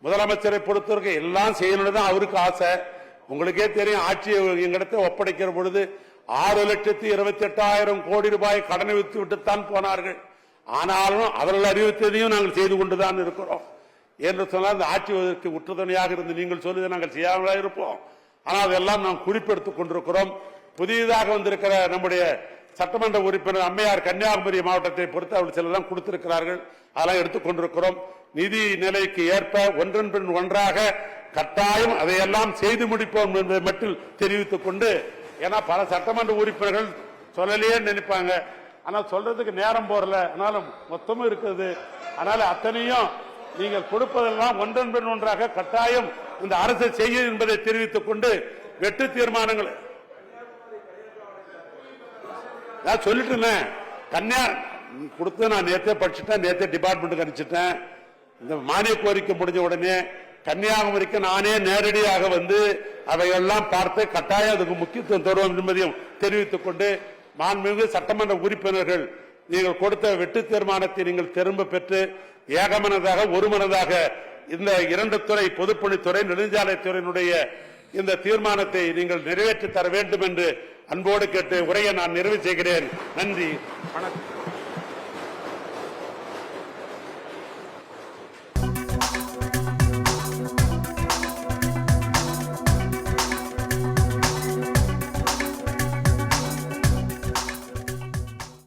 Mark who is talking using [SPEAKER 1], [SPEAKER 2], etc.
[SPEAKER 1] முதலமைச்சரை பொறுத்தவரைக்கும் எல்லாம் செய்யணும்னு தான் அவருக்கு ஆசை. உங்களுக்கே தெரியும், ஆட்சியை எங்களிடத்தை ஒப்படைக்கிற பொழுது 6,28,000 கோடி ரூபாய் கடனை வித்து விட்டுத்தான் போனார்கள். ஆனாலும் அவர்கள் அறிவித்ததையும் நாங்கள் செய்து கொண்டுதான் இருக்கிறோம். என்று சொன்னால் இந்த ஆட்சி உற்றுதுணையாக இருந்து நீங்கள் சொல்லுவதை நாங்கள் செய்யாமலா இருப்போம். ஆனால் அதெல்லாம் நாம் குறிப்பெடுத்துக் கொண்டிருக்கிறோம். புதிதாக வந்திருக்கிற நம்முடைய சட்டமன்ற உறுப்பினர் அம்மையார் கன்னியாகுமரி மாவட்டத்தை பொறுத்து அவர்கள் சிலதான் கொடுத்திருக்கிறார்கள். அதெல்லாம் எடுத்துக்கொண்டிருக்கிறோம். நிதி நிலைக்கு ஏற்ப ஒன்றன் பின் ஒன்றாக கட்டாயம் அதையெல்லாம் செய்து முடிப்போம் என்பதை மட்டும் தெரிவித்துக் கொண்டு, ஏன்னா பல சட்டமன்ற உறுப்பினர்கள் சொல்லலையே நினைப்பாங்க, ஆனால் சொல்றதுக்கு நேரம் போறல, ஆனாலும் மொத்தமும் இருக்குது. அதனால அத்தனையும் நீங்கள் கொடுப்பதெல்லாம் ஒன்றன் பின் ஒன்றாக கட்டாயம் இந்த அரசு செய்யும் என்பதை தெரிவித்துக் கொண்டு, வெட்டு தீர்மானங்கள் நான் சொல்லிட்டு கன்னியா கொடுத்து நான் நேற்றே படிச்சுட்டேன், நேற்றே டிபார்ட்மெண்ட்டுக்கு அனுப்பிச்சிட்டேன். இந்த மானிய கோரிக்கை முடிஞ்ச உடனே கன்னியாகுமரிக்கு நானே நேரடியாக வந்து அவையெல்லாம் பார்த்து கட்டாயம் அதுக்கு முக்கியத்துவம் தருவோம் என்பதையும் தெரிவித்துக் கொண்டு, மாண்புமிகு சட்டமன்ற உறுப்பினர்கள் நீங்கள் கொடுத்த வெட்டு தீர்மானத்தை நீங்கள் திரும்ப பெற்று ஏகமனதாக ஒருமனதாக இந்த 2 துறை, பொதுப்பணித்துறை, நெடுஞ்சாலைத்துறையினுடைய இந்த தீர்மானத்தை நீங்கள் நிறைவேற்றி தர வேண்டும் என்று அன்போடு கேட்டு உரையை நான் நிறைவு செய்கிறேன். நன்றி, வணக்கம்.